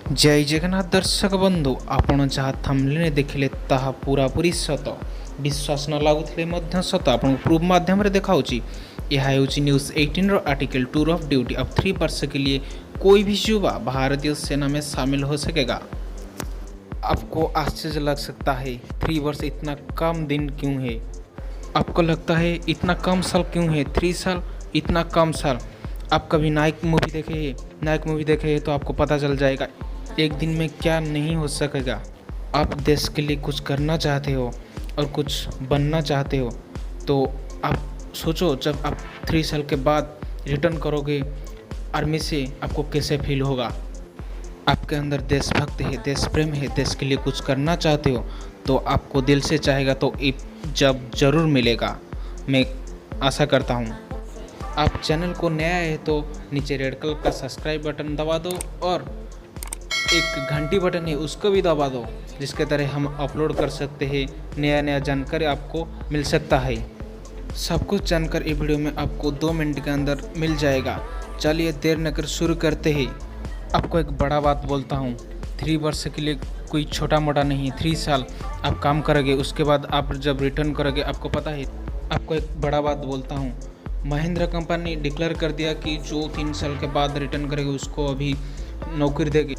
जय जगन्नाथ दर्शक बंधु आपण जहाँ थंबनेल देखिले ताहा पूरापूरी सत विश्वास न लगुले मध्य सत आपन प्रूफ माध्यम देखाऊँगी। यह होची न्यूज़ 18 रो आर्टिकल टूर ऑफ ड्यूटी अब 3 वर्ष के लिए कोई भी युवा भारतीय सेना में शामिल हो सकेगा। आपको आश्चर्य लग सकता है 3 वर्ष इतना कम दिन क्यों है। आपको लगता है इतना कम साल क्यों है, 3 साल इतना कम साल। आप कभी नायक मूवी देखे हैं तो आपको पता चल जाएगा एक दिन में क्या नहीं हो सकेगा। आप देश के लिए कुछ करना चाहते हो और कुछ बनना चाहते हो तो आप सोचो, जब आप 3 साल के बाद रिटर्न करोगे आर्मी से आपको कैसे फील होगा। आपके अंदर देशभक्त है, देश प्रेम है, देश के लिए कुछ करना चाहते हो तो आपको दिल से चाहेगा तो जब ज़रूर मिलेगा। मैं आशा करता हूँ। आप चैनल को नया है तो नीचे रेड कलर का सब्सक्राइब बटन दबा दो और एक घंटी बटन है उसको भी दबा दो, जिसके तरह हम अपलोड कर सकते हैं, नया जानकारी आपको मिल सकता है। सब कुछ जानकर ये वीडियो में आपको 2 मिनट के अंदर मिल जाएगा। चलिए देर न कर शुरू करते हैं। आपको एक बड़ा बात बोलता हूँ, 3 वर्ष के लिए कोई छोटा मोटा नहीं, 3 साल आप काम करोगे, उसके बाद आप जब रिटर्न करोगे आपको पता है। आपको एक बड़ा बात बोलता हूँ, महिंद्रा कंपनी डिक्लेयर कर दिया कि जो 3 साल के बाद रिटर्न करेगा उसको अभी नौकरी देगी।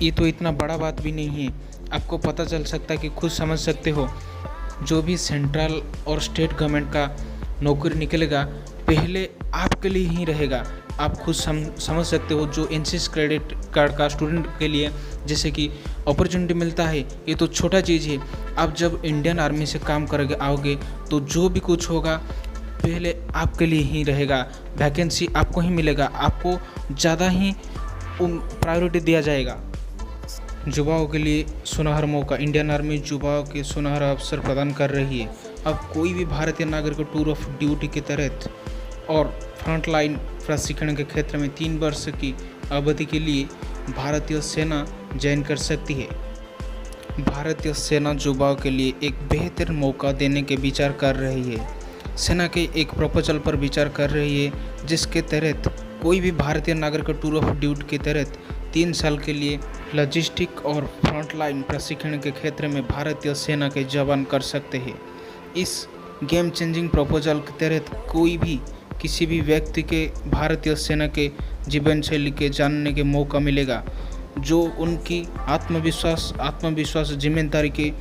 ये तो इतना बड़ा बात भी नहीं है। आपको पता चल सकता है कि खुद समझ सकते हो, जो भी सेंट्रल और स्टेट गवर्नमेंट का नौकरी निकलेगा पहले आपके लिए ही रहेगा। आप खुद समझ सकते हो, जो एनसीसी क्रेडिट कार्ड का स्टूडेंट के लिए जैसे कि अपॉर्चुनिटी मिलता है, ये तो छोटा चीज़ है। आप जब इंडियन आर्मी से काम करोगे आओगे तो जो भी कुछ होगा पहले आपके लिए ही रहेगा। वैकेंसी आपको ही मिलेगा, आपको ज़्यादा ही प्रायोरिटी दिया जाएगा। युवाओं के लिए सुनहरा मौका, इंडियन आर्मी युवाओं के सुनहरा अवसर प्रदान कर रही है। अब कोई भी भारतीय नागरिक को टूर ऑफ ड्यूटी के तहत और फ्रंटलाइन प्रशिक्षण के क्षेत्र में 3 वर्ष की अवधि के लिए भारतीय सेना ज्वाइन कर सकती है। भारतीय सेना युवाओं के लिए एक बेहतर मौका देने के विचार कर रही है। सेना के एक प्रपोजल पर विचार कर रही है, जिसके तहत कोई भी भारतीय नागरिक को टूर ऑफ ड्यूटी के तहत 3 साल के लिए लॉजिस्टिक और फ्रंटलाइन प्रशिक्षण के क्षेत्र में भारतीय सेना के जवान कर सकते हैं। इस गेम चेंजिंग प्रपोजल के तहत कोई भी किसी भी व्यक्ति के भारतीय सेना के जीवन शैली के जानने के मौका मिलेगा, जो उनकी आत्मविश्वास, जिम्मेदारी के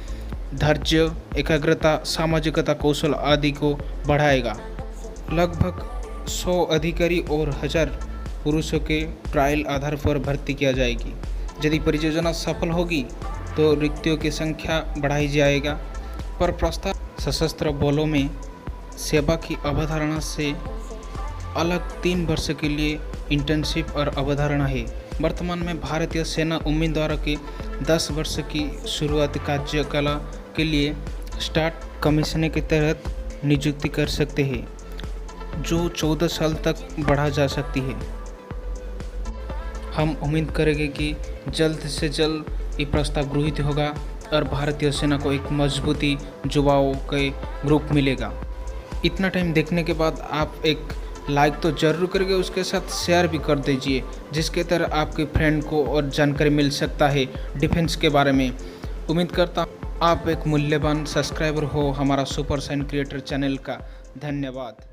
धैर्य, एकाग्रता, सामाजिकता, कौशल आदि को बढ़ाएगा। लगभग 100 अधिकारी और 1000 पुरुषों के ट्रायल आधार पर भर्ती किया जाएगी। यदि परियोजना सफल होगी तो रिक्तियों की संख्या बढ़ाई जाएगा। पर प्रस्ताव सशस्त्र बलों में सेवा की अवधारणा से अलग 3 वर्ष के लिए इंटर्नशिप और अवधारणा है। वर्तमान में भारतीय सेना उम्मीदवारों के 10 वर्ष की शुरुआती कार्यकाल के लिए स्टार्ट कमीशन के तहत नियुक्ति कर सकते हैं, जो 14 साल तक बढ़ा जा सकती है। हम उम्मीद करेंगे कि जल्द से जल्द ये प्रस्ताव गृहीत होगा और भारतीय सेना को एक मजबूती युवाओं के ग्रुप मिलेगा। इतना टाइम देखने के बाद आप एक लाइक तो जरूर करेंगे, उसके साथ शेयर भी कर दीजिए, जिसके तरह आपके फ्रेंड को और जानकारी मिल सकता है डिफेंस के बारे में। उम्मीद करता हूँ आप एक मूल्यवान सब्सक्राइबर हो हमारा सुपर साइन क्रिएटर चैनल का। धन्यवाद।